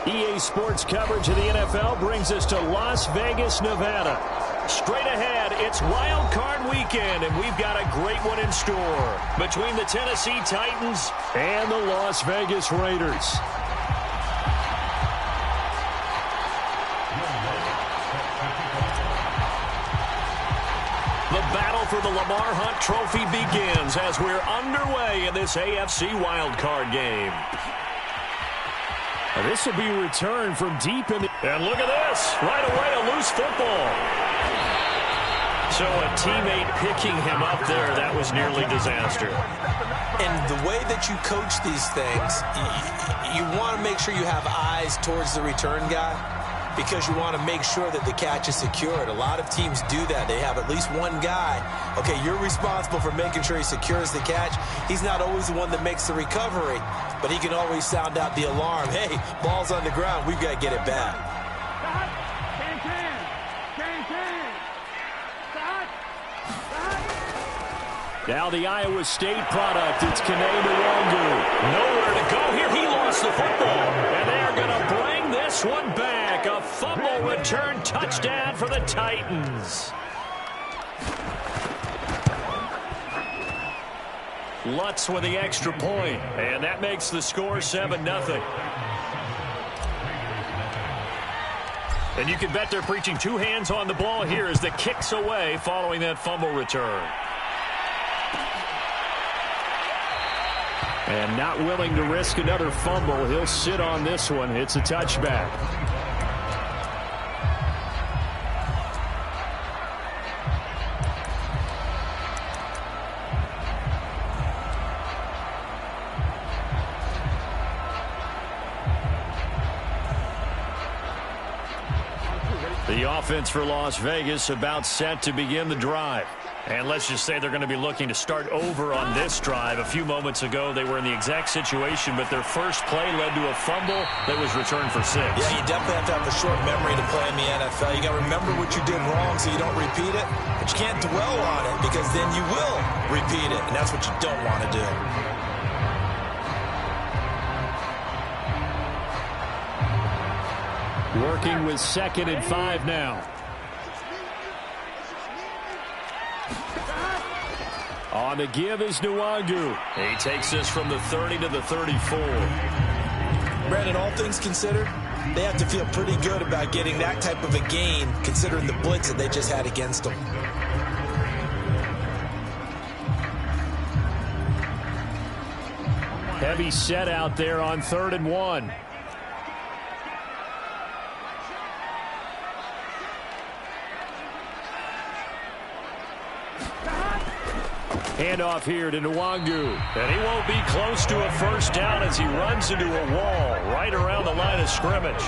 EA Sports coverage of the NFL brings us to Las Vegas, Nevada. Straight ahead, it's Wild Card Weekend, and we've got a great one in store between the Tennessee Titans and the Las Vegas Raiders. The battle for the Lamar Hunt Trophy begins as we're underway in this AFC Wild Card game. This will be returned from deep in the... And look at this. Right away, a loose football. So a teammate picking him up there, that was nearly disaster. And the way that you coach these things, you want to make sure you have eyes towards the return guy because you want to make sure that the catch is secured. A lot of teams do that. They have at least one guy. Okay, you're responsible for making sure he secures the catch. He's not always the one that makes the recovery, but he can always sound out the alarm. Hey, ball's on the ground. We've got to get it back. Now the Iowa State product, it's Kene Nwangwu. Nowhere to go here. He lost the football. And they're going to bring this one back. A fumble return touchdown for the Titans. Lutz with the extra point. And that makes the score 7-0. And you can bet they're preaching two hands on the ball here as the kick's away following that fumble return. And not willing to risk another fumble. He'll sit on this one. It's a touchback. The offense for Las Vegas about set to begin the drive. And let's just say they're going to be looking to start over on this drive. A few moments ago, they were in the exact situation, but their first play led to a fumble that was returned for 6. Yeah, you definitely have to have a short memory to play in the NFL. You got to remember what you did wrong so you don't repeat it, but you can't dwell on it because then you will repeat it, and that's what you don't want to do. Working with 2nd and 5 now. On the give is Nwangwu. He takes this from the 30 to the 34. Brandon, all things considered, they have to feel pretty good about getting that type of a gain considering the blitz that they just had against them. Heavy set out there on 3rd and 1. Handoff here to Nwangwu. And he won't be close to a first down as he runs into a wall right around the line of scrimmage.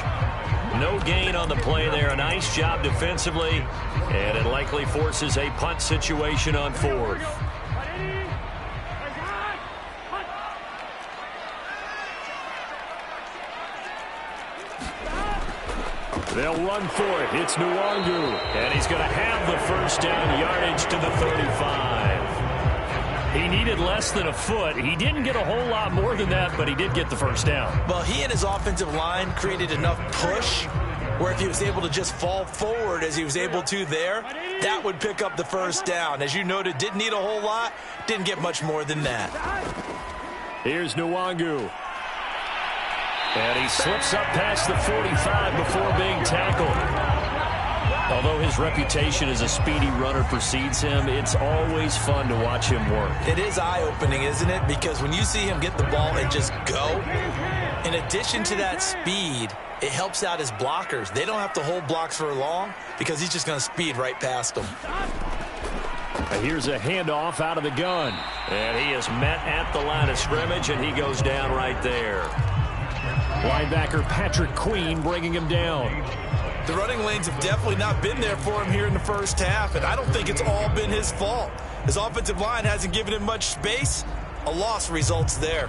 No gain on the play there. A nice job defensively. And it likely forces a punt situation on 4th. They'll run for it. It's Nwangwu. And he's going to have the first down yardage to the 35. He needed less than a foot. He didn't get a whole lot more than that, but he did get the first down. Well, he and his offensive line created enough push where if he was able to just fall forward as he was able to there, that would pick up the first down. As you noted, didn't need a whole lot, didn't get much more than that. Here's Nwangwu. And he slips up past the 45 before being tackled. Although his reputation as a speedy runner precedes him, it's always fun to watch him work. It is eye-opening, isn't it? Because when you see him get the ball and just go, in addition to that speed, it helps out his blockers. They don't have to hold blocks for long because he's just going to speed right past them. Here's a handoff out of the gun. And he is met at the line of scrimmage, and he goes down right there. Linebacker Patrick Queen bringing him down. The running lanes have definitely not been there for him here in the first half, and I don't think it's all been his fault. His offensive line hasn't given him much space. A loss results there.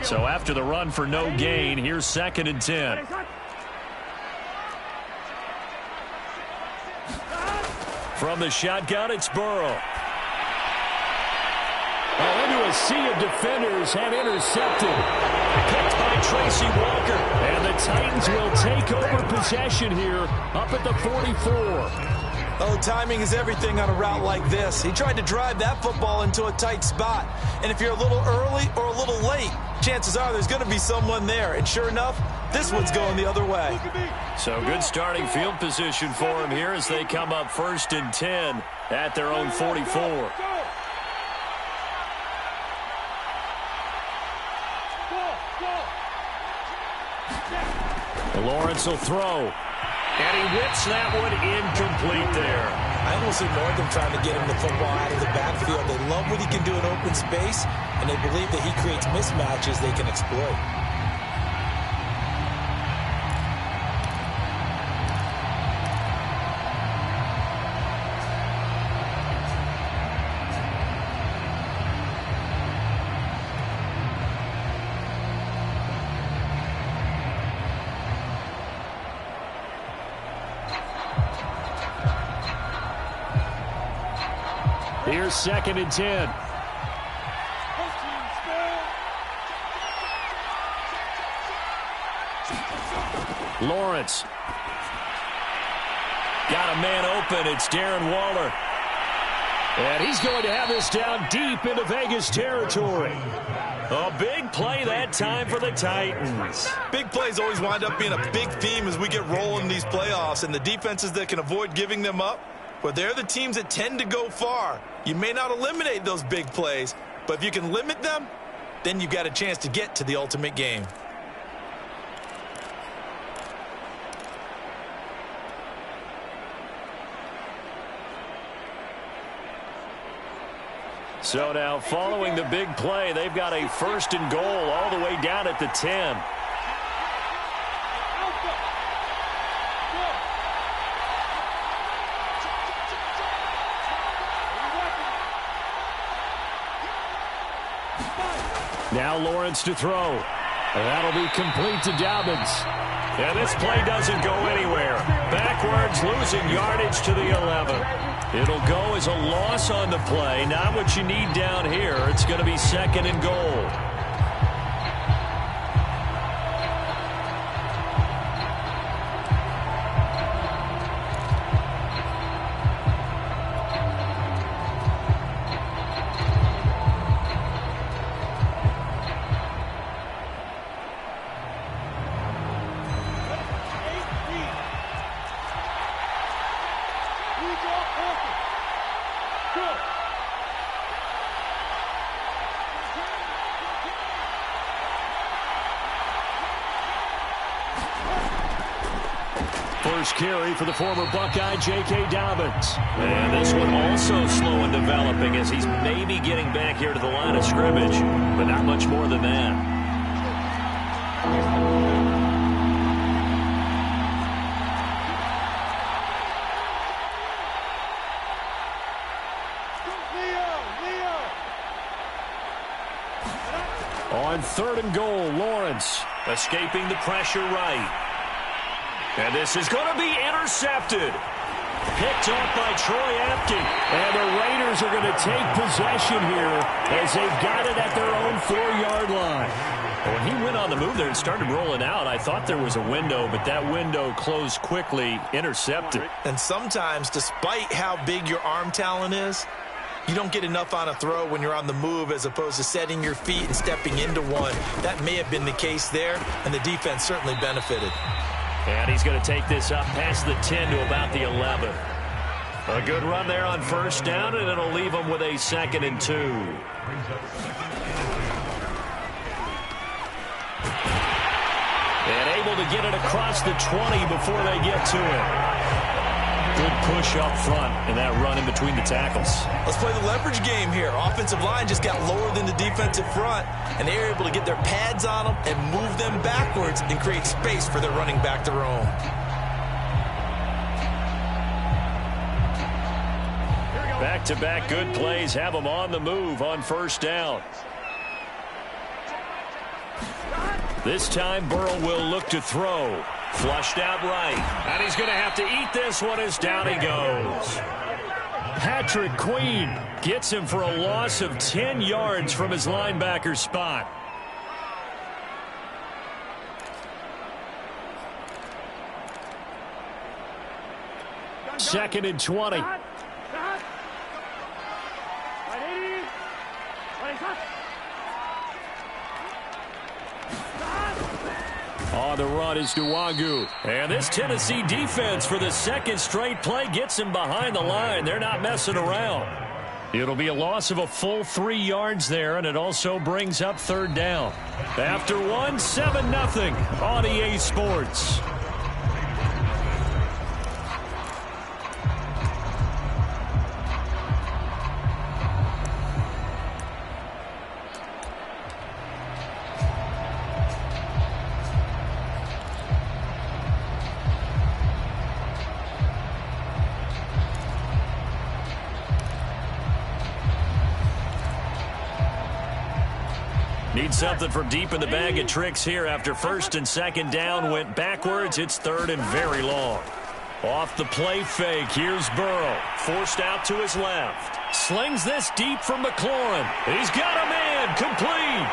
So after the run for no gain, here's 2nd and 10. From the shotgun, it's Burrow. Oh, into a sea of defenders have intercepted. Picked by Tracy Walker. And the Titans will take over possession here up at the 44. Oh, timing is everything on a route like this. He tried to drive that football into a tight spot. And if you're a little early or a little late, chances are there's going to be someone there. And sure enough, this one's going the other way. So good starting field position for him here as they come up 1st and 10 at their own 44. Lawrence will throw. And he whips that one incomplete there. I almost ignored them trying to get him the football out of the backfield. They love what he can do in open space, and they believe that he creates mismatches they can exploit. Here's 2nd and 10. Lawrence. Got a man open. It's Darren Waller. And he's going to have this down deep into Vegas territory. A big play that time for the Titans. Big plays always wind up being a big theme as we get rolling in these playoffs, and the defenses that can avoid giving them up, well, they're the teams that tend to go far. You may not eliminate those big plays, but if you can limit them, then you've got a chance to get to the ultimate game. So now following the big play, they've got a 1st and goal all the way down at the 10. Now Lawrence to throw. That'll be complete to Dobbins. And this play doesn't go anywhere. Backwards, losing yardage to the 11. It'll go as a loss on the play. Not what you need down here. It's going to be 2nd and goal. First carry for the former Buckeye, J.K. Dobbins. And this one also slow in developing as he's maybe getting back here to the line of scrimmage, but not much more than that. On 3rd and goal, Lawrence escaping the pressure right. And this is going to be intercepted. Picked off by Troy Apke. And the Raiders are going to take possession here as they've got it at their own 4-yard line. When he went on the move there and started rolling out, I thought there was a window, but that window closed quickly, intercepted. And sometimes, despite how big your arm talent is, you don't get enough on a throw when you're on the move as opposed to setting your feet and stepping into one. That may have been the case there, and the defense certainly benefited. And he's going to take this up past the 10 to about the 11. A good run there on 1st down, and it'll leave them with a 2nd and 2. And able to get it across the 20 before they get to it. Good push up front in that run in between the tackles. Let's play the leverage game here. Offensive line just got lower than the defensive front, and they were able to get their pads on them and move them backwards and create space for their running back to roam. Back-to-back good plays have them on the move on 1st down. This time Burrow will look to throw. Flushed out right. And he's going to have to eat this one as down he goes. Patrick Queen Gets him for a loss of 10 yards from his linebacker spot. Second and 20. On the run is Nwangu. And this Tennessee defense for the second straight play gets him behind the line. They're not messing around. It'll be a loss of a full 3 yards there, and it also brings up third down. After one, 7-0 on EA Sports. Need something from deep in the bag of tricks here after first and second down went backwards. It's third and very long. Off the play fake, here's Burrow. Forced out to his left. Slings this deep from McLaurin. He's got a man, complete.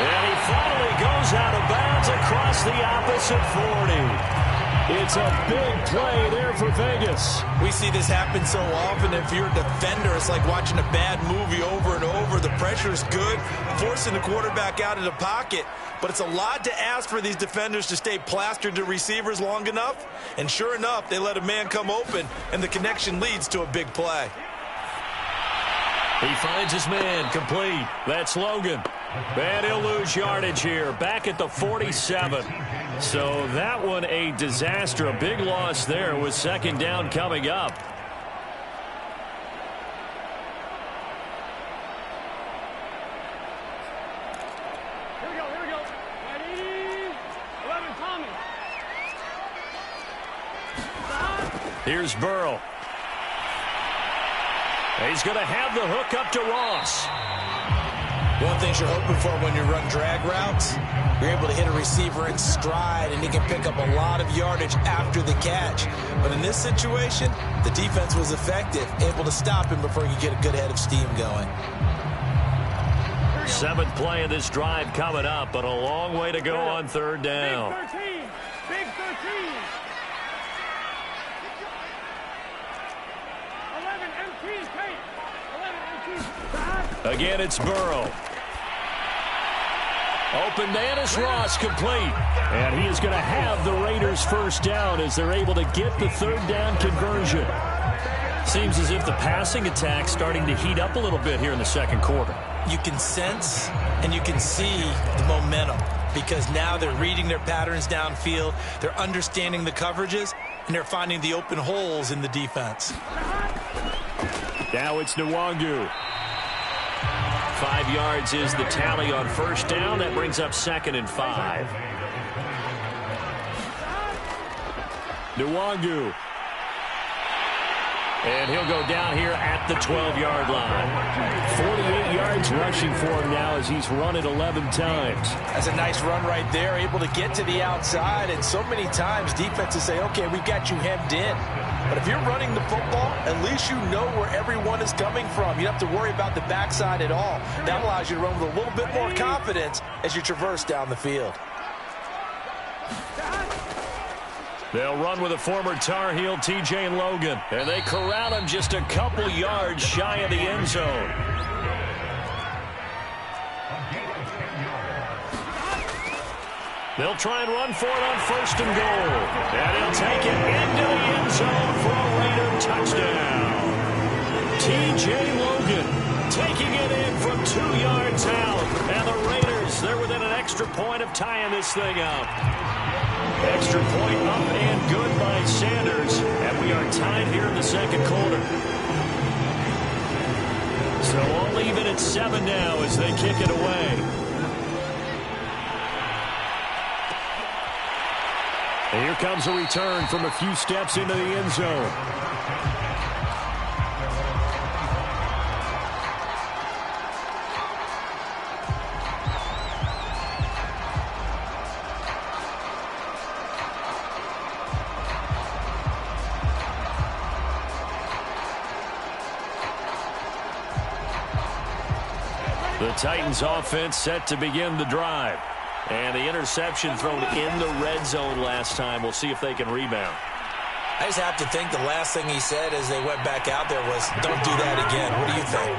And he finally goes out of bounds across the opposite 40. It's a big play there for Vegas. We see this happen so often. If you're a defender, it's like watching a bad movie over and over. The pressure's good, forcing the quarterback out of the pocket. But it's a lot to ask for these defenders to stay plastered to receivers long enough. And sure enough, they let a man come open, and the connection leads to a big play. He finds his man, complete. That's Logan. And he'll lose yardage here, back at the 47. So that one a disaster, a big loss there with second down coming up. Here we go. Ready? 11, Tommy. Here's Burrow. He's going to have the hook up to Ross. One thing you're hoping for when you run drag routes, you're able to hit a receiver in stride, and he can pick up a lot of yardage after the catch. But in this situation, the defense was effective, able to stop him before he could get a good head of steam going. Seventh play of this drive coming up, but a long way to go on third down. Big 13. Big 13. 11 MT, Kate. 11 MT. Again, it's Burrow. Open man is Ross, complete. And he is going to have the Raiders first down as they're able to get the third down conversion. Seems as if the passing attack's starting to heat up a little bit here in the second quarter. You can sense and you can see the momentum because now they're reading their patterns downfield, they're understanding the coverages, and they're finding the open holes in the defense. Now it's Nwangu. 5 yards is the tally on first down. That brings up second and 5. Nwangu. And he'll go down here at the 12-yard line. 48 yards rushing for him now as he's run it 11 times. That's a nice run right there, able to get to the outside. And so many times defenses say, okay, we've got you hemmed in. But if you're running the football, at least you know where everyone is coming from. You don't have to worry about the backside at all. That allows you to run with a little bit more confidence as you traverse down the field. They'll run with a former Tar Heel, T.J. Logan. And they corral him just a couple yards shy of the end zone. They'll try and run for it on first and goal. And he'll take it into the end zone for a Raider touchdown. T.J. Logan taking it in from 2 yards out. And the Raiders, they're within an extra point of tying this thing up. Extra point up and good by Sanders. And we are tied here in the second quarter. So all even at 7 now as they kick it away. And here comes a return from a few steps into the end zone. The Titans offense set to begin the drive. And the interception thrown in the red zone last time. We'll see if they can rebound. I just have to think the last thing he said as they went back out there was, don't do that again. What do you think?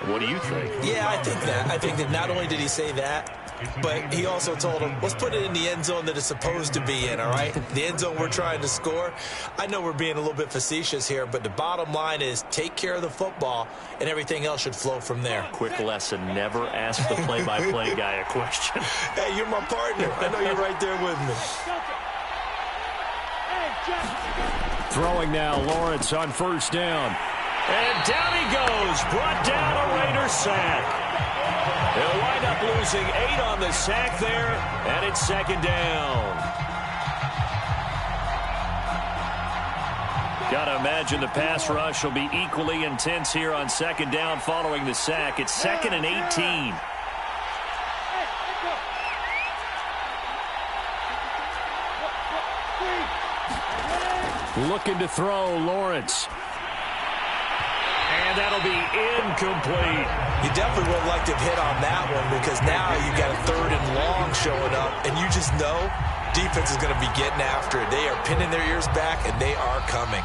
What do you think? Yeah, I think that. I think that not only did he say that, but he also told him, let's put it in the end zone that it's supposed to be in, all right? The end zone we're trying to score. I know we're being a little bit facetious here, but the bottom line is take care of the football, and everything else should flow from there. Quick lesson, never ask the play-by-play guy a question. Hey, you're my partner. I know you're right there with me. Throwing now, Lawrence on first down. And down he goes, brought down a Raider sack. They'll wind up losing 8 on the sack there, and it's second down. Gotta imagine the pass rush will be equally intense here on second down following the sack. It's 2nd and 18. Looking to throw, Lawrence. And that'll be incomplete. You definitely would like to have hit on that one because now you've got a 3rd and long showing up, and you just know defense is going to be getting after it. They are pinning their ears back, and they are coming.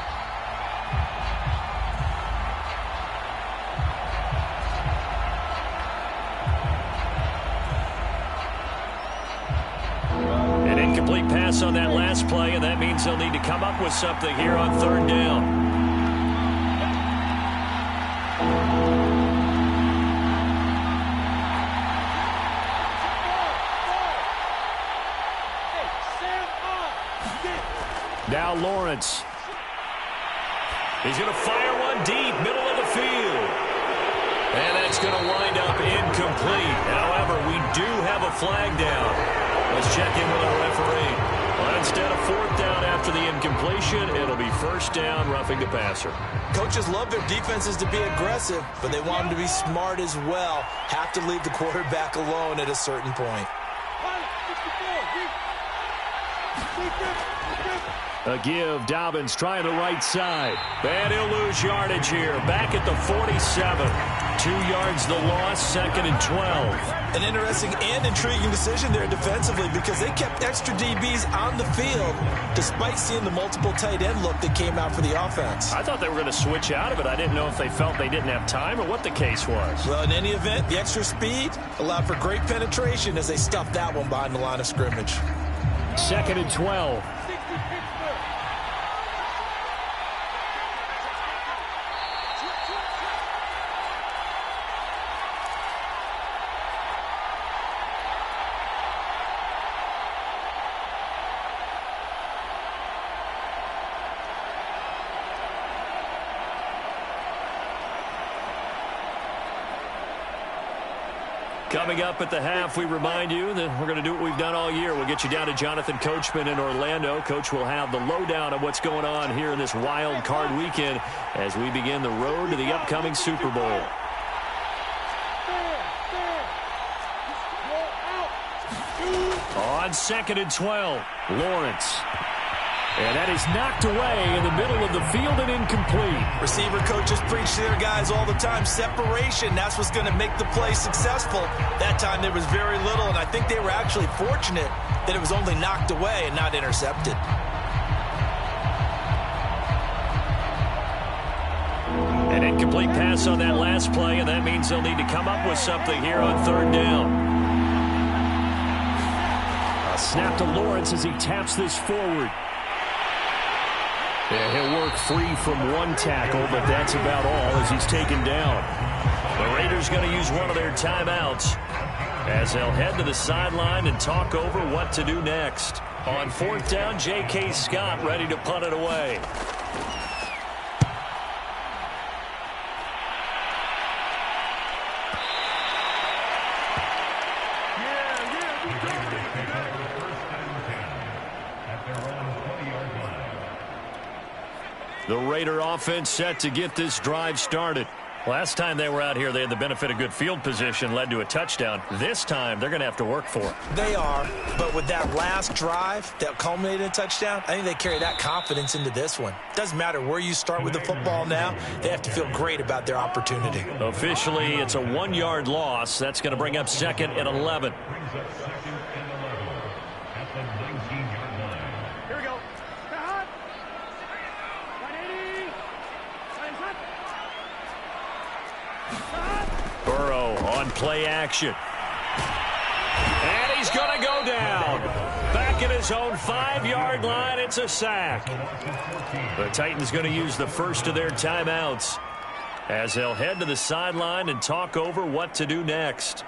An incomplete pass on that last play, and that means they'll need to come up with something here on 3rd down. Now Lawrence. He's going to fire one deep, middle of the field. And that's going to wind up incomplete. However, we do have a flag down. Let's check in with our referee. Well, instead of 4th down after the incompletion, it'll be 1st down, roughing the passer. Coaches love their defenses to be aggressive, but they want them to be smart as well. Have to leave the quarterback alone at a certain point. A give, Dobbins trying the right side. And he'll lose yardage here. Back at the 47. 2 yards the loss, 2nd and 12. An interesting and intriguing decision there defensively because they kept extra DBs on the field despite seeing the multiple tight end look that came out for the offense. I thought they were going to switch out of it. I didn't know if they felt they didn't have time or what the case was. Well, in any event, the extra speed allowed for great penetration as they stuffed that one behind the line of scrimmage. 2nd and 12. Coming up at the half, we remind you that we're going to do what we've done all year. We'll get you down to Jonathan Coachman in Orlando. Coach will have the lowdown of what's going on here in this wild card weekend as we begin the road to the upcoming Super Bowl. On 2nd and 12, Lawrence. And that is knocked away in the middle of the field and incomplete. Receiver coaches preach to their guys all the time. Separation, that's what's going to make the play successful. That time there was very little, and I think they were actually fortunate that it was only knocked away and not intercepted. An incomplete pass on that last play, and that means they'll need to come up with something here on 3rd down. A snap to Lawrence as he taps this forward. Yeah, he'll work free from one tackle, but that's about all as he's taken down. The Raiders going to use one of their timeouts as they'll head to the sideline and talk over what to do next. On 4th down, J.K. Scott ready to punt it away. The Raider offense set to get this drive started. Last time they were out here, they had the benefit of good field position, led to a touchdown. This time, they're going to have to work for it. They are, but with that last drive that culminated in a touchdown, I think they carry that confidence into this one. Doesn't matter where you start with the football now, they have to feel great about their opportunity. Officially, it's a 1-yard loss. That's going to bring up 2nd and 11. Here we go. Cut. 180. And cut. Burrow on play action. And he's going to go down. Back at his own 5-yard line, it's a sack. The Titans going to use the first of their timeouts as they'll head to the sideline and talk over what to do next.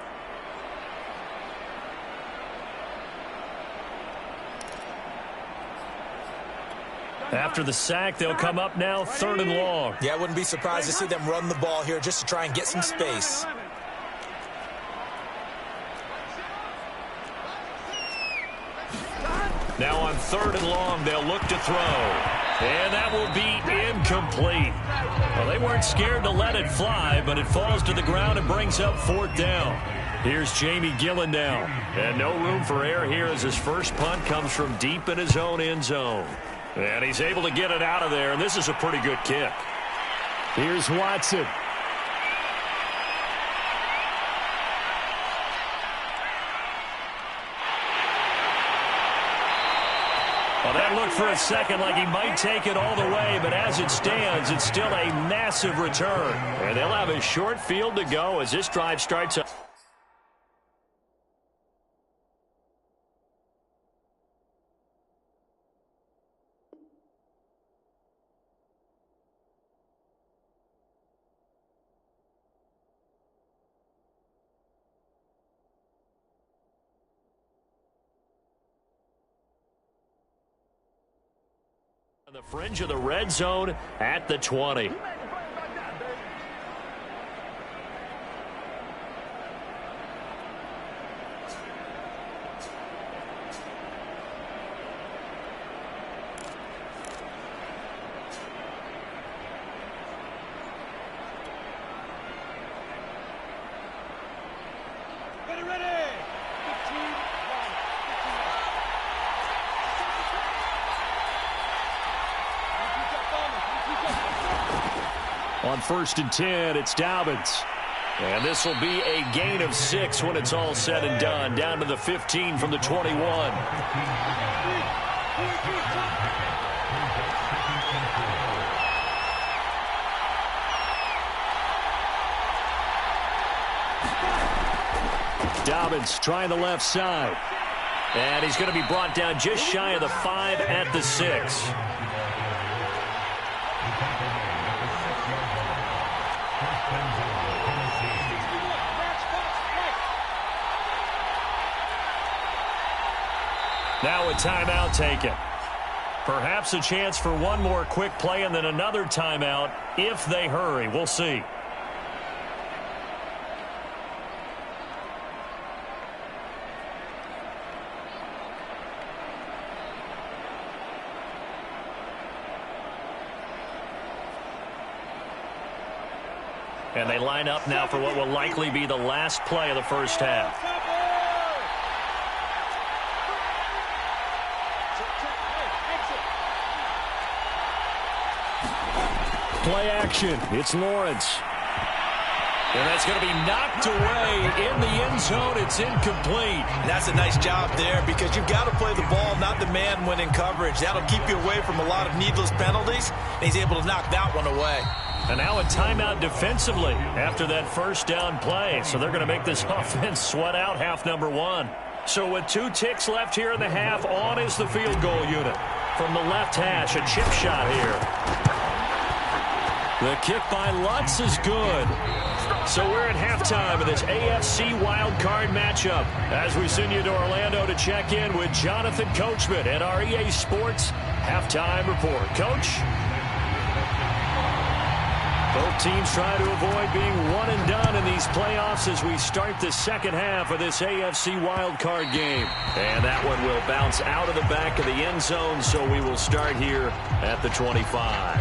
After the sack, they'll come up now 3rd and long. Yeah, I wouldn't be surprised to see them run the ball here just to try and get some space. Now on 3rd and long, they'll look to throw. And that will be incomplete. Well, they weren't scared to let it fly, but it falls to the ground and brings up 4th down. Here's Jamie Gillen now. And no room for error here as his first punt comes from deep in his own end zone. And he's able to get it out of there, and this is a pretty good kick. Here's Watson. Well, that looked for a second like he might take it all the way, but as it stands, it's still a massive return. And they'll have a short field to go as this drive starts up. The fringe of the red zone at the 20. On 1st and 10, it's Dobbins. And this will be a gain of 6 when it's all said and done. Down to the 15 from the 21. Dobbins trying the left side. And he's going to be brought down just shy of the 5 at the 6. Now a timeout taken. Perhaps a chance for one more quick play and then another timeout if they hurry. We'll see. And they line up now for what will likely be the last play of the first half. Play action. It's Lawrence. And that's going to be knocked away in the end zone. It's incomplete. That's a nice job there because you've got to play the ball, not the man when in coverage. That'll keep you away from a lot of needless penalties. And he's able to knock that one away. And now a timeout defensively after that first down play. So they're going to make this offense sweat out half number 1. So with 2 ticks left here in the half, on is the field goal unit. From the left hash, a chip shot here. The kick by Lutz is good. So we're at halftime of this AFC wildcard matchup as we send you to Orlando to check in with Jonathan Coachman at our EA Sports Halftime Report. Coach? Both teams try to avoid being one and done in these playoffs as we start the second half of this AFC wildcard game. And that one will bounce out of the back of the end zone, so we will start here at the 25.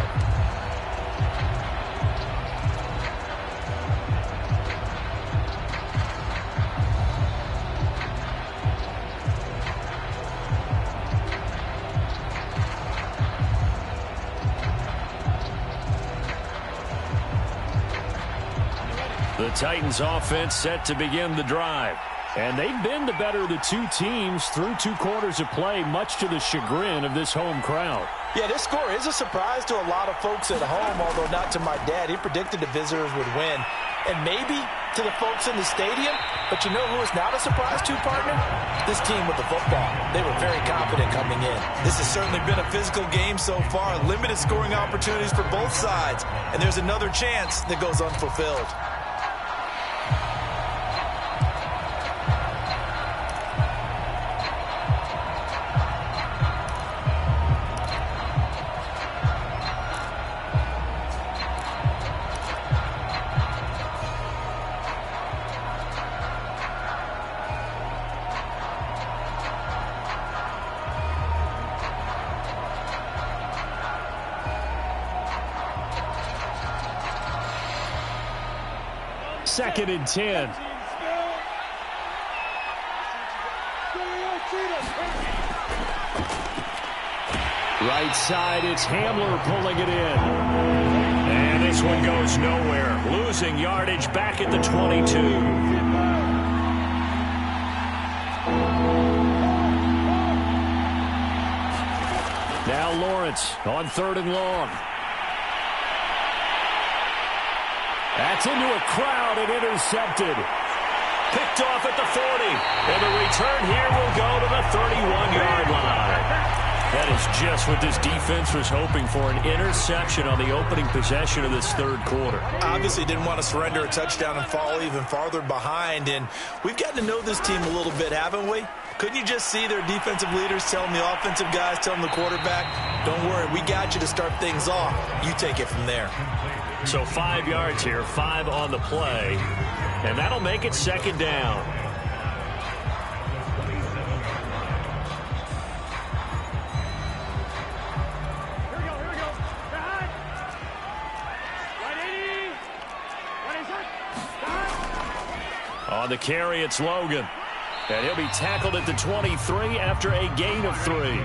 Titans offense set to begin the drive. And they've been the better of the two teams through 2 quarters of play, much to the chagrin of this home crowd. Yeah, this score is a surprise to a lot of folks at home, although not to my dad. He predicted the visitors would win. And maybe to the folks in the stadium, but you know who is not a surprise to, partner? This team with the football. They were very confident coming in. This has certainly been a physical game so far. Limited scoring opportunities for both sides. And there's another chance that goes unfulfilled. Second and 10. Right side, it's Hamler pulling it in. And this one goes nowhere. Losing yardage back at the 22. Now Lawrence on 3rd and long. That's into a crowd and intercepted. Picked off at the 40. And the return here will go to the 31-yard line. That is just what this defense was hoping for, an interception on the opening possession of this 3rd quarter. Obviously didn't want to surrender a touchdown and fall even farther behind. And we've gotten to know this team a little bit, haven't we? Couldn't you just see their defensive leaders telling the offensive guys, telling the quarterback, don't worry, we got you to start things off. You take it from there. So 5 yards here, 5 on the play, and that'll make it 2nd down. Here we go. Back. 180. On the carry, it's Logan. And he'll be tackled at the 23 after a gain of 3.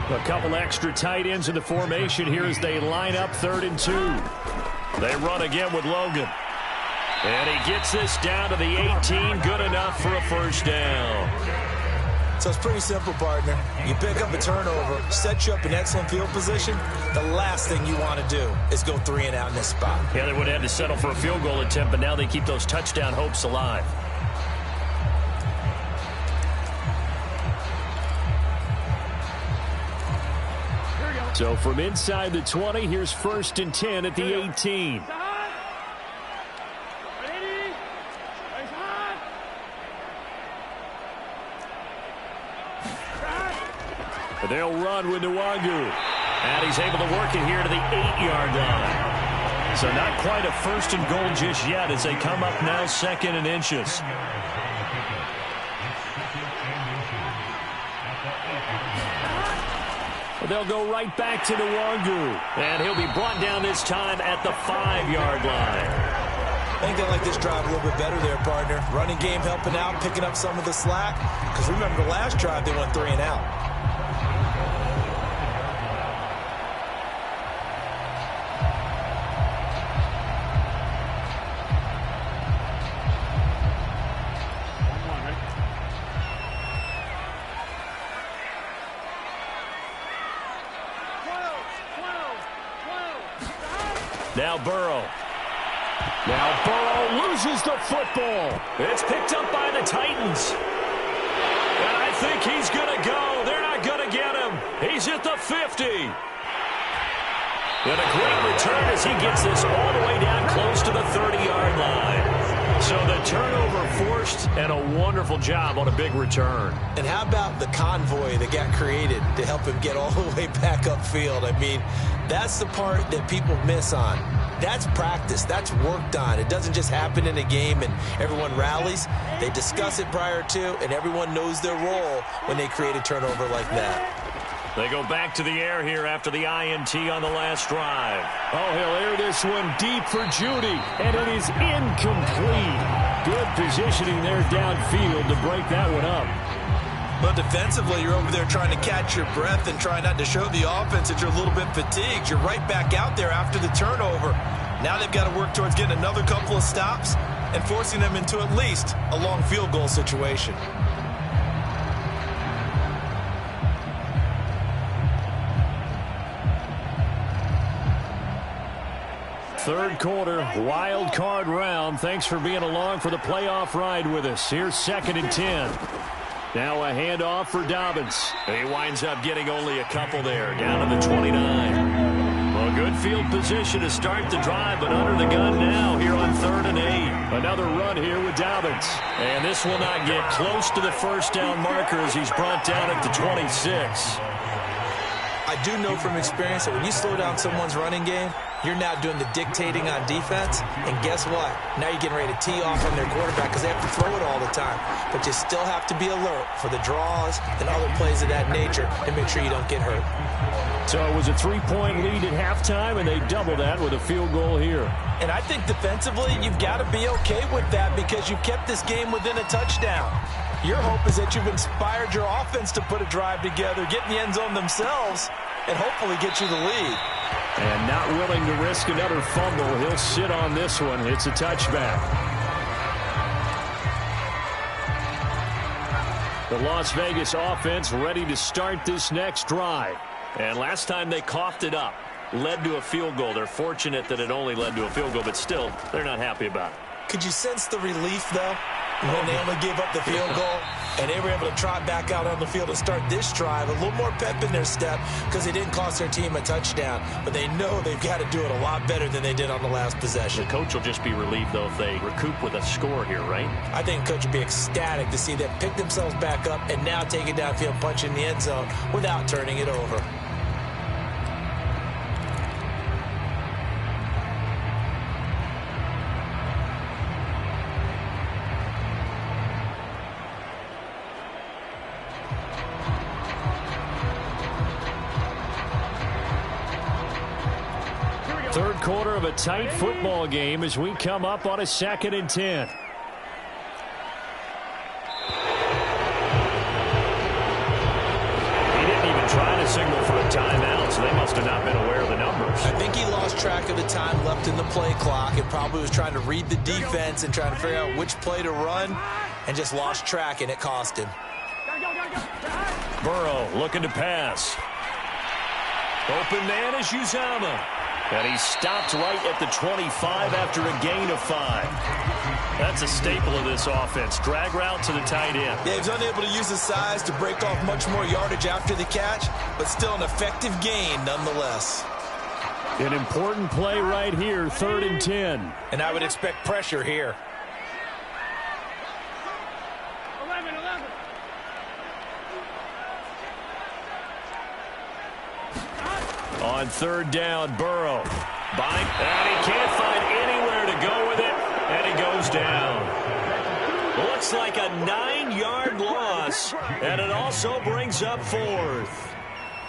A couple extra tight ends in the formation here as they line up 3rd and 2. They run again with Logan. And he gets this down to the 18. Good enough for a 1st down. So it's pretty simple, partner. You pick up a turnover, set you up in excellent field position. The last thing you want to do is go 3 and out in this spot. Yeah, they would have had to settle for a field goal attempt, but now they keep those touchdown hopes alive. So from inside the 20, here's 1st and 10 at the 18. They'll run with Nwangu. And he's able to work it here to the 8-yard line. So not quite a 1st and goal just yet as they come up now 2nd and inches. They'll go right back to Nwangu. And he'll be brought down this time at the 5-yard line. I think they like this drive a little bit better there, partner. Running game helping out, picking up some of the slack. Because remember, the last drive they went 3 and out. Now Burrow. Now Burrow loses the football. It's picked up by the Titans. And I think he's going to go. They're not going to get him. He's at the 50. And a great return as he gets this all the way down close to the 30-yard line. So the turnover forced and a wonderful job on a big return. And how about the convoy that got created to help him get all the way back upfield? I mean, that's the part that people miss on. That's practice. That's worked on. It doesn't just happen in a game and everyone rallies. They discuss it prior to, and everyone knows their role when they create a turnover like that. They go back to the air here after the INT on the last drive. Oh, he'll air this one deep for Judy, and it is incomplete. Good positioning there downfield to break that one up. But defensively, you're over there trying to catch your breath and try not to show the offense that you're a little bit fatigued. You're right back out there after the turnover. Now they've got to work towards getting another couple of stops, and forcing them into at least a long field goal situation. Third quarter, wild card round. Thanks for being along for the playoff ride with us. Here's 2nd and 10. Now a handoff for Dobbins. He winds up getting only a couple there, down to the 29. Well, good field position to start the drive, but under the gun now here on 3rd and 8. Another run here with Dobbins. And this will not get close to the first down marker as he's brought down at the 26. I do know from experience that when you slow down someone's running game, you're now doing the dictating on defense. And guess what? Now you're getting ready to tee off on their quarterback because they have to throw it all the time. But you still have to be alert for the draws and other plays of that nature and make sure you don't get hurt. So it was a 3-point lead at halftime, and they double that with a field goal here. And I think defensively, you've got to be okay with that because you've kept this game within a touchdown. Your hope is that you've inspired your offense to put a drive together, get in the end zone themselves, and hopefully get you the lead. And not willing to risk another fumble. He'll sit on this one. It's a touchback. The Las Vegas offense ready to start this next drive. And last time they coughed it up, led to a field goal. They're fortunate that it only led to a field goal, but still, they're not happy about it. Could you sense the relief, though, when they only gave up the field goal and they were able to trot back out on the field and start this drive? A little more pep in their step because they didn't cost their team a touchdown, but they know they've got to do it a lot better than they did on the last possession. The coach will just be relieved, though, if they recoup with a score here, right? I think the coach will be ecstatic to see them pick themselves back up and now take it downfield, punch in the end zone without turning it over. Third quarter of a tight football game as we come up on a 2nd and 10. He didn't even try to signal for a timeout, so they must have not been aware of the numbers. I think he lost track of the time left in the play clock and probably was trying to read the defense and trying to figure out which play to run and just lost track, and it cost him. Burrow looking to pass. Open man is Uzomah. And he stopped right at the 25 after a gain of 5. That's a staple of this offense. Drag route to the tight end. Yeah, he's unable to use his size to break off much more yardage after the catch, but still an effective gain nonetheless. An important play right here, 3rd and 10. And I would expect pressure here. 11. On 3rd down, Burrow. And he can't find anywhere to go with it, and he goes down. Looks like a 9-yard loss, and it also brings up 4th.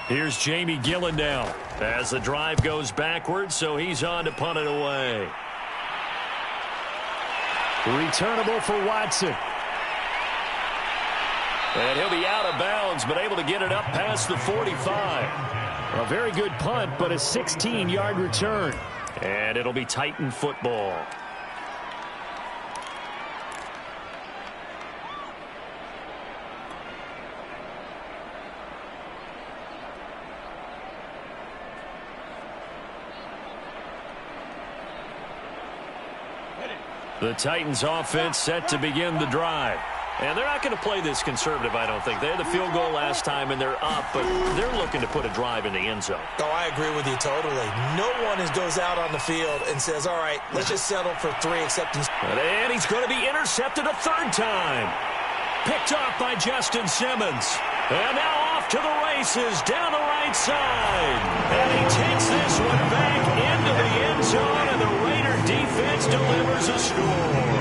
Here's Jamie Gillen now as the drive goes backwards, so he's on to punt it away. Returnable for Watson. And he'll be out of bounds, but able to get it up past the 45. A very good punt, but a 16-yard return. And it'll be Titan football. The Titans offense set to begin the drive. And they're not going to play this conservative, I don't think. They had the field goal last time, and they're up, but they're looking to put a drive in the end zone. Oh, I agree with you totally. No one goes out on the field and says, all right, let's just settle for 3, accepting. And he's going to be intercepted a 3rd time. Picked off by Justin Simmons. And now off to the races down the right side. And he takes this one back into the end zone, and the Raider defense delivers a score.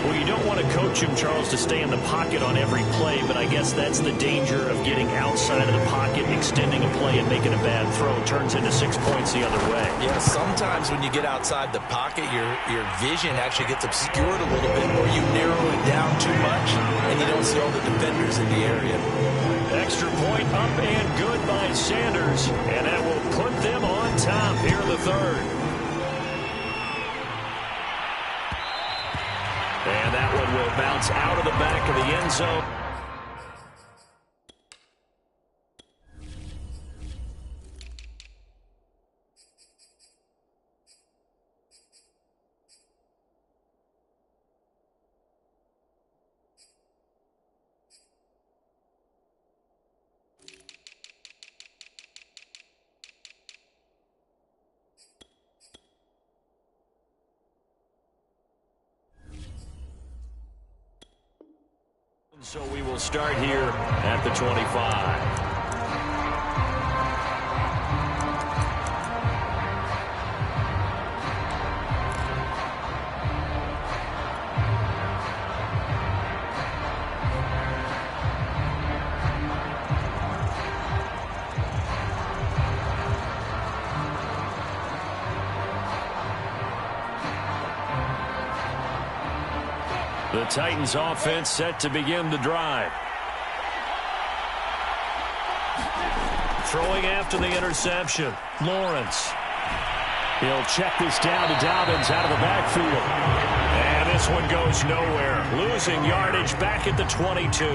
Well, you don't want to coach him, Charles, to stay in the pocket on every play, but I guess that's the danger of getting outside of the pocket, extending a play, and making a bad throw. Turns into 6 points the other way. Yeah, sometimes when you get outside the pocket, your vision actually gets obscured a little bit, or you narrow it down too much, and you don't see all the defenders in the area. Extra point up and good by Sanders, and that will put them on top here in the 3rd. that one will bounce out of the back of the end zone. So we will start here at the 25. The Titans offense set to begin the drive. Throwing after the interception. Lawrence. He'll check this down to Dobbins out of the backfield. And this one goes nowhere. Losing yardage back at the 22.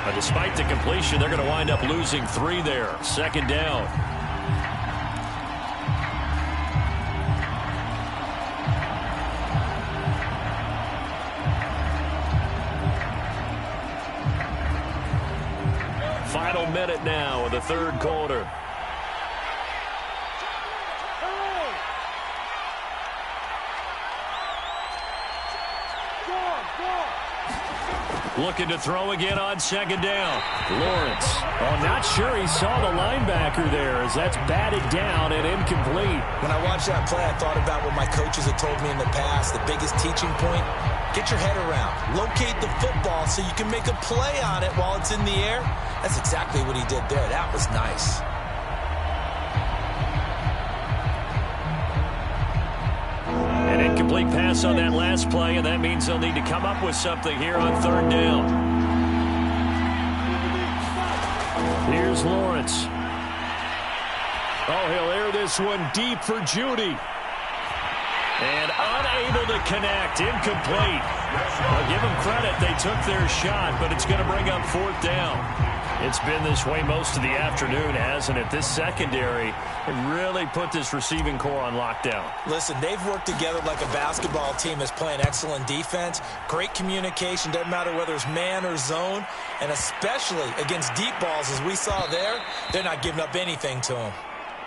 But despite the completion, they're going to wind up losing 3 there. Second down. Final minute now of the third quarter. Looking to throw again on second down. Lawrence. Oh, not sure he saw the linebacker there as that's batted down and incomplete. When I watched that play, I thought about what my coaches had told me in the past. The biggest teaching point, get your head around. Locate the football so you can make a play on it while it's in the air. That's exactly what he did there. That was nice. An incomplete pass on that last play, and that means they'll need to come up with something here on third down. Here's Lawrence. Oh, he'll air this one deep for Judy. And unable to connect. Incomplete. I'll give them credit. They took their shot, but it's going to bring up fourth down. It's been this way most of the afternoon, hasn't it? This secondary have really put this receiving core on lockdown. Listen, they've worked together like a basketball team that's playing excellent defense. Great communication. Doesn't matter whether it's man or zone. And especially against deep balls, as we saw there, they're not giving up anything to them.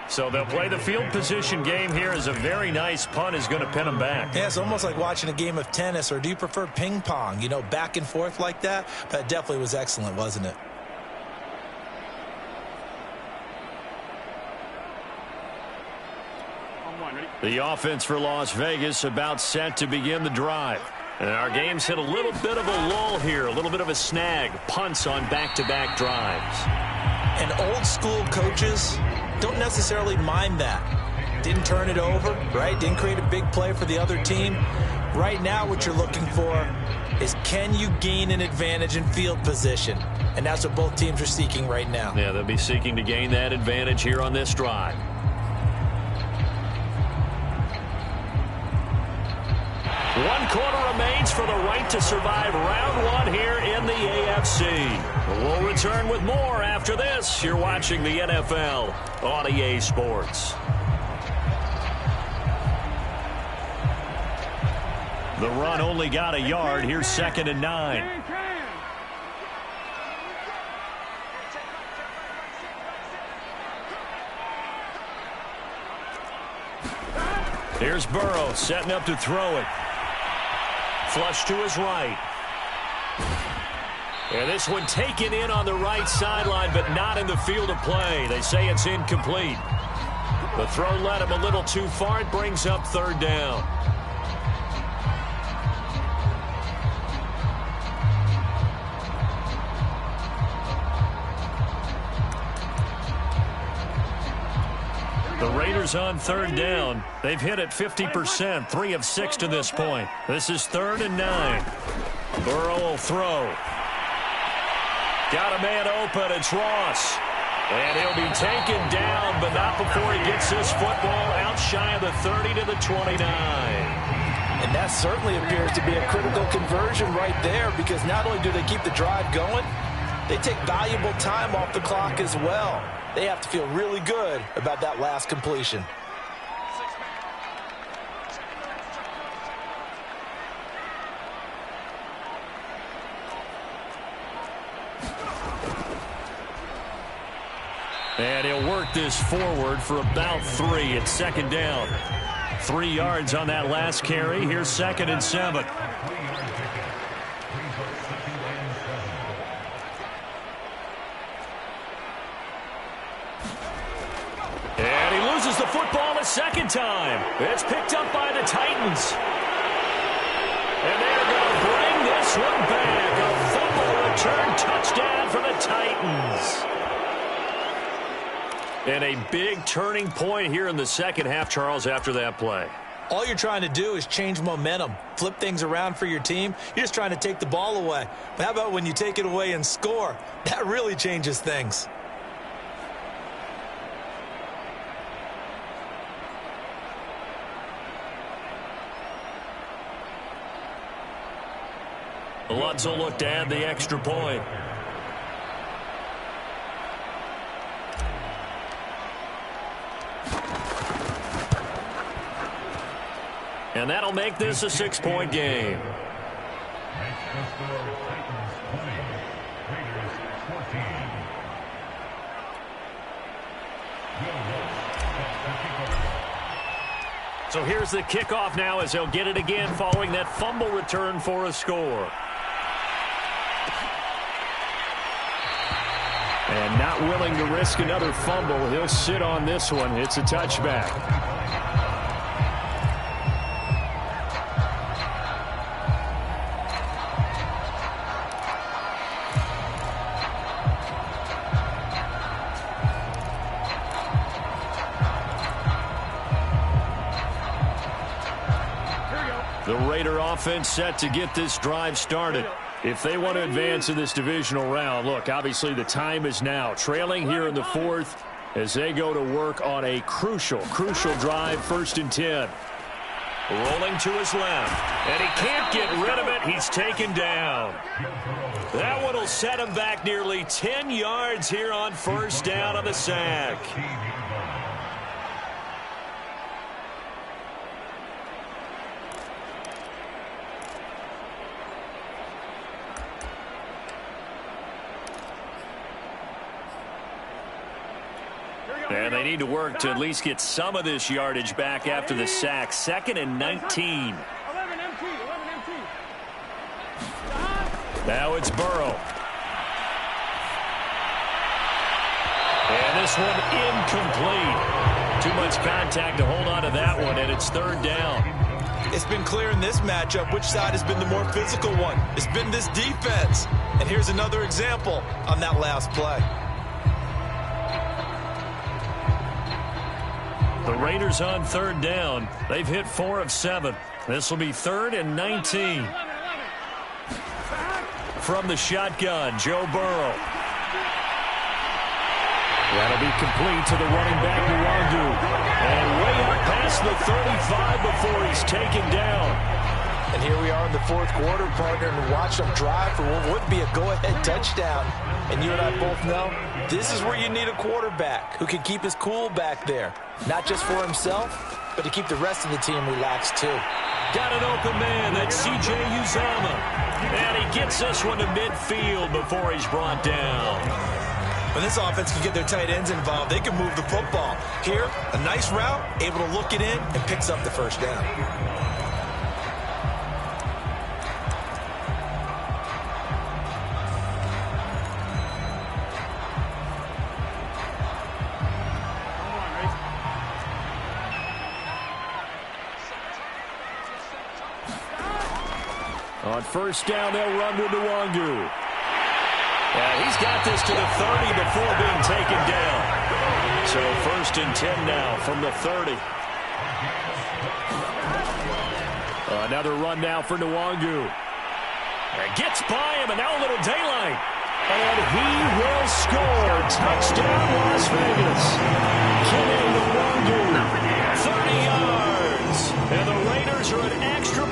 So they'll play the field position game here as a very nice punt is going to pin them back. Yeah, it's almost like watching a game of tennis, or do you prefer ping pong? You know, back and forth like that? That definitely was excellent, wasn't it? The offense for Las Vegas about set to begin the drive. And our game's hit a little bit of a lull here, a little bit of a snag. Punts on back-to-back drives. And old-school coaches don't necessarily mind that. Didn't turn it over, right? Didn't create a big play for the other team. Right now what you're looking for is, can you gain an advantage in field position? And that's what both teams are seeking right now. Yeah, they'll be seeking to gain that advantage here on this drive. One quarter remains for the right to survive round one here in the AFC. We'll return with more after this. You're watching the NFL on EA Sports. The run only got a yard. Here's 2nd and 9. Here's Burrow setting up to throw it. Flush to his right. And this one taken in on the right sideline, but not in the field of play. They say it's incomplete. The throw led him a little too far. It brings up third down. The Raiders on third down. They've hit it 50%, 3 of 6 to this point. This is 3rd and 9. Burrow will throw. Got a man open. It's Ross. And he'll be taken down, but not before he gets this football out shy of the 30 to the 29. And that certainly appears to be a critical conversion right there, because not only do they keep the drive going, they take valuable time off the clock as well. They have to feel really good about that last completion. And he'll work this forward for about 3. It's second down. 3 yards on that last carry. Here's 2nd and 7. And he loses the football a second time. It's picked up by the Titans. And they're going to bring this one back. A fumble return touchdown for the Titans. And a big turning point here in the second half, Charles, after that play. All you're trying to do is change momentum, flip things around for your team. You're just trying to take the ball away. But how about when you take it away and score? That really changes things. Lutz will look to add the extra point. And that'll make this a 6-point game. So here's the kickoff now as they'll get it again following that fumble return for a score. And not willing to risk another fumble, he'll sit on this one. It's a touchback. The Raider offense set to get this drive started. If they want to advance in this divisional round, look, obviously the time is now. Trailing here in the 4th as they go to work on a crucial drive, 1st and 10. Rolling to his left, and he can't get rid of it. He's taken down. That one will set him back nearly 10 yards here on 1st down on the sack. And they need to work to at least get some of this yardage back after the sack. 2nd and 19. 11 MT. Now it's Burrow. And this one incomplete. Too much contact to hold on to that one, and it's 3rd down. It's been clear in this matchup which side has been the more physical one. It's been this defense. And here's another example on that last play. The Raiders on 3rd down. They've hit 4 of 7. This will be 3rd and 19. From the shotgun, Joe Burrow. That'll be complete to the running back, Nwangu. And way up past the 35 before he's taken down. And here we are in the 4th quarter, partner, and watch them drive for what would be a go-ahead touchdown. And you and I both know this is where you need a quarterback who can keep his cool back there. Not just for himself, but to keep the rest of the team relaxed too. Got an open man, that's C.J. Uzomah. And he gets this one to midfield before he's brought down. When this offense can get their tight ends involved, they can move the football. Here, a nice route, able to look it in, and picks up the 1st down. On 1st down, they'll run with Nwangu. Yeah, he's got this to the 30 before being taken down. So 1st and 10 now from the 30. Another run now for Nwangu. Gets by him, and now a little daylight. And he will score. Touchdown, Las Vegas. Kenny Nwangu, 30 yards. And the Raiders are an extra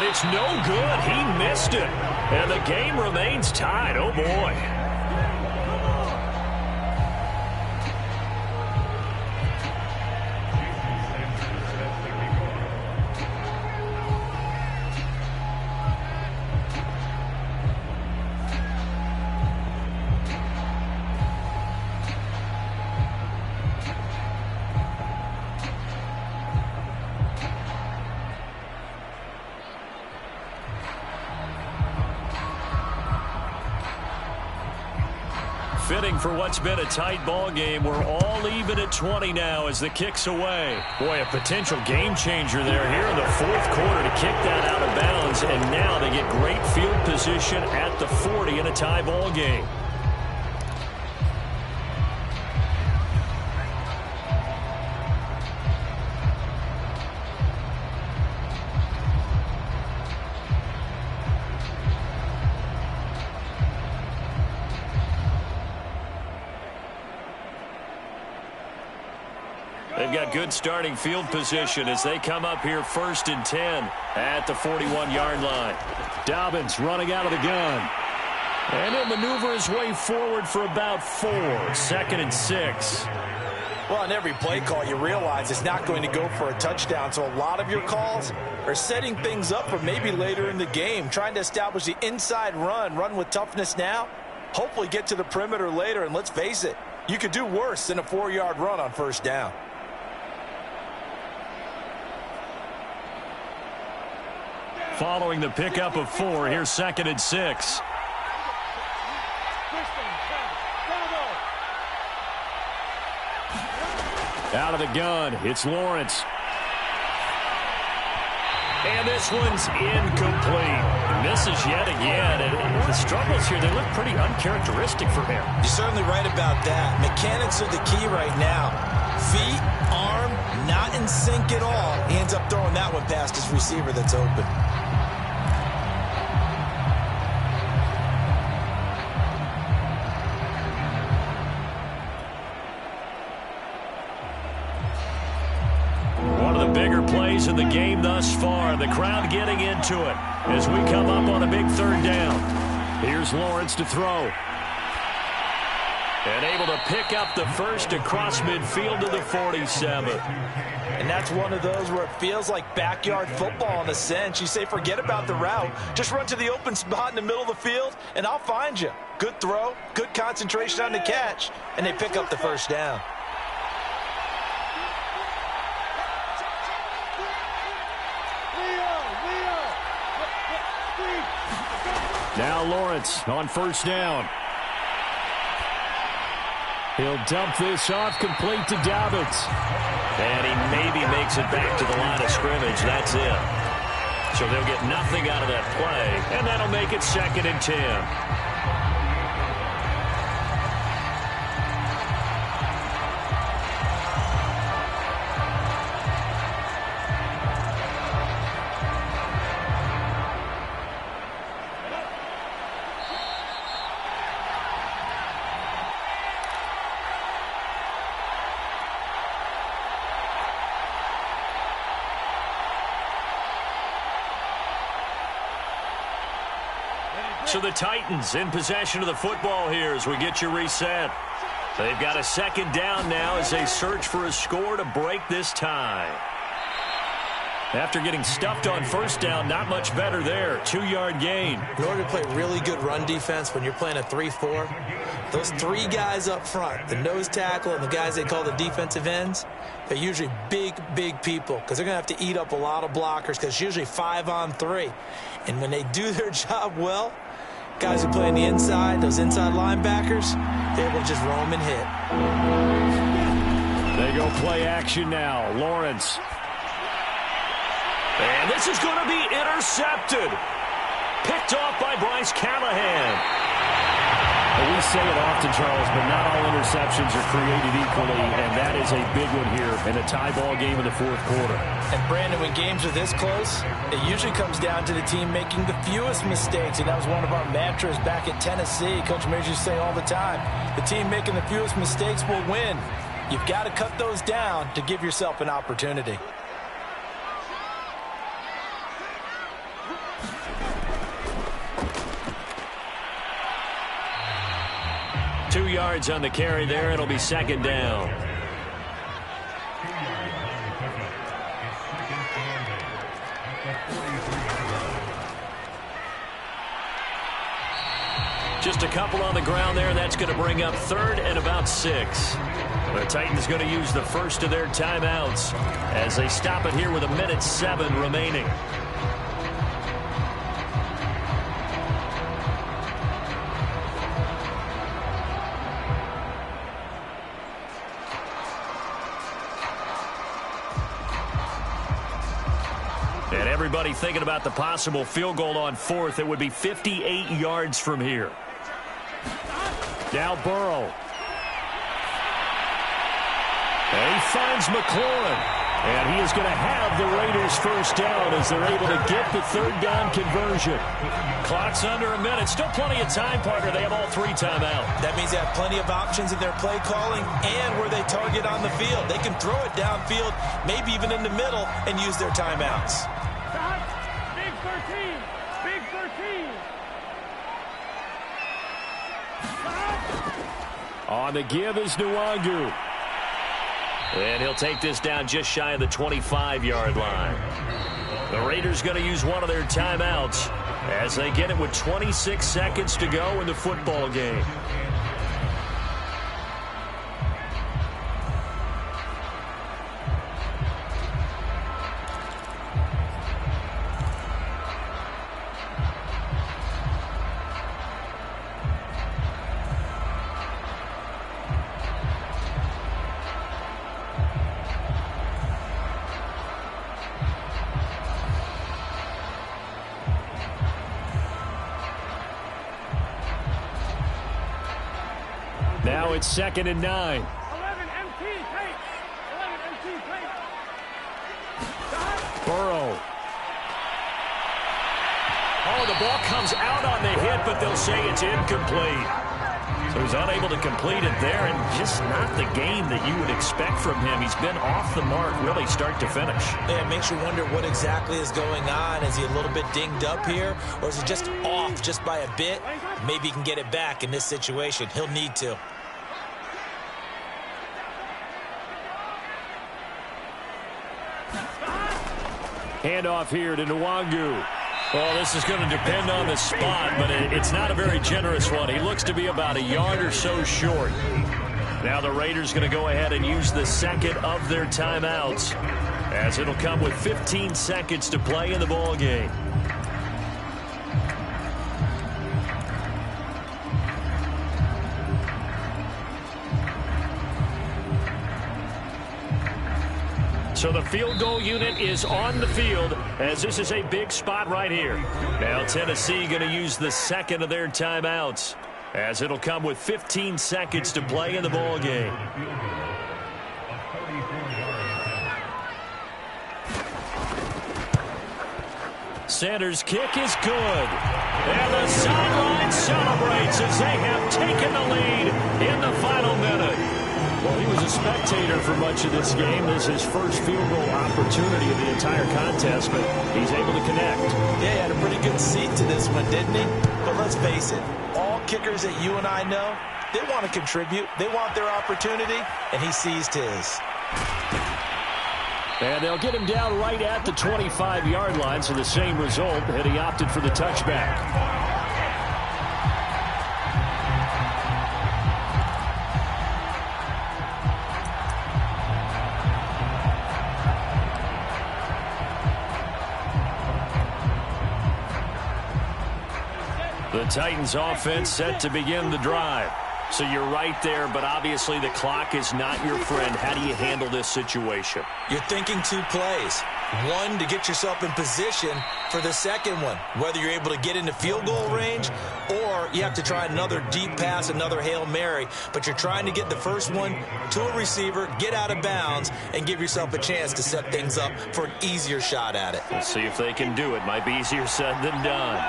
it's no good. He missed it. And the game remains tied. Oh, boy. Fitting for what's been a tight ball game. We're all even at 20 now as the kick's away. Boy, a potential game changer there here in the fourth quarter to kick that out of bounds. And now they get great field position at the 40 in a tie ball game. They've got good starting field position as they come up here 1st and 10 at the 41-yard line. Dobbins running out of the gun. And he'll maneuver his way forward for about 4. 2nd and 6. Well, on every play call, you realize it's not going to go for a touchdown. So a lot of your calls are setting things up for maybe later in the game, trying to establish the inside run with toughness now, hopefully get to the perimeter later. And let's face it, you could do worse than a 4-yard run on 1st down. Following the pickup of 4, here's 2nd and 6. Out of the gun, it's Lawrence. And this one's incomplete. Misses yet again. And the struggles here, they look pretty uncharacteristic for him. You're certainly right about that. Mechanics are the key right now. Feet, arm, not in sync at all. He ends up throwing that one past his receiver that's open. In the game thus far, the crowd getting into it as we come up on a big 3rd down. Here's Lawrence to throw. And able to pick up the first across midfield to the 47. And that's one of those where it feels like backyard football in a sense. You say forget about the route, just run to the open spot in the middle of the field and I'll find you. Good throw, good concentration on the catch, and they pick up the 1st down. Now Lawrence on 1st down. He'll dump this off complete to Dobbins. And he maybe makes it back to the line of scrimmage. That's it. So they'll get nothing out of that play, and that'll make it 2nd and 10. So the Titans in possession of the football here as we get you reset. They've got a 2nd down now as they search for a score to break this tie. After getting stuffed on 1st down, not much better there. 2-yard gain. In order to play really good run defense when you're playing a 3-4, those 3 guys up front, the nose tackle and the guys they call the defensive ends, they're usually big people because they're going to have to eat up a lot of blockers because it's usually 5-on-3. And when they do their job well, guys who play on the inside, those inside linebackers, they're able to just roam and hit. They go play action now. Lawrence. And this is going to be intercepted. Picked off by Bryce Callahan. And we say it often, Charles, but not all interceptions are created equally, and that is a big one here in a tie ball game in the 4th quarter. And, Brandon, when games are this close, it usually comes down to the team making the fewest mistakes, and that was one of our mantras back at Tennessee. Coach Majors used to say all the time, the team making the fewest mistakes will win. You've got to cut those down to give yourself an opportunity. 2 yards on the carry there. It'll be second down. Just a couple on the ground there. That's going to bring up 3rd and about 6. The Titans going to use the first of their timeouts as they stop it here with 1:07 remaining. And everybody thinking about the possible field goal on 4th. It would be 58 yards from here. Now Burrow. And he finds McLaurin. And he is going to have the Raiders first down as they're able to get the 3rd down conversion. Clock's under a minute. Still plenty of time, partner. They have all 3 timeouts. That means they have plenty of options in their play calling and where they target on the field. They can throw it downfield, maybe even in the middle, and use their timeouts. Big 13. Big 13. On the give is Nwangu. And he'll take this down just shy of the 25-yard line. The Raiders going to use one of their timeouts as they get it with 26 seconds to go in the football game. Now it's 2nd and 9. 11 MT tape. 11 MT tape. Burrow. Oh, the ball comes out on the hit, but they'll say it's incomplete. So he's unable to complete it there, and just not the game that you would expect from him. He's been off the mark really start to finish. Yeah, it makes you wonder what exactly is going on. Is he a little bit dinged up here, or is he just off just by a bit? Maybe he can get it back in this situation. He'll need to. Handoff here to Nwangu. Well, this is going to depend on the spot, but it's not a very generous one. He looks to be about a yard or so short. Now the Raiders going to go ahead and use the 2nd of their timeouts as it'll come with 15 seconds to play in the ball game. So the field goal unit is on the field as this is a big spot right here. Now Tennessee going to use the 2nd of their timeouts as it'll come with 15 seconds to play in the ball game. Sanders' kick is good. And the sideline celebrates as they have taken the lead in the final minute. Well, he was a spectator for much of this game. This is his first field goal opportunity of the entire contest, but he's able to connect. Yeah, he had a pretty good seat to this one, didn't he? But let's face it, all kickers that you and I know, they want to contribute. They want their opportunity, and he seized his. And they'll get him down right at the 25-yard line, so the same result, and he opted for the touchback. The Titans offense set to begin the drive. So you're right there, but obviously the clock is not your friend. How do you handle this situation? You're thinking 2 plays. One, to get yourself in position for the second one, whether you're able to get into field goal range or you have to try another deep pass, another Hail Mary. But you're trying to get the first one to a receiver, get out of bounds, and give yourself a chance to set things up for an easier shot at it. We'll see if they can do it. Might be easier said than done.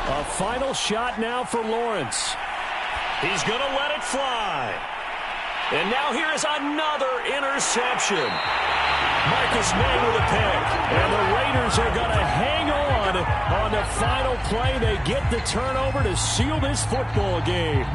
A final shot now for Lawrence. He's going to let it fly. And now here is another interception. Marcus May with a pick. And the Raiders are going to hang on And on the final play, they get the turnover to seal this football game.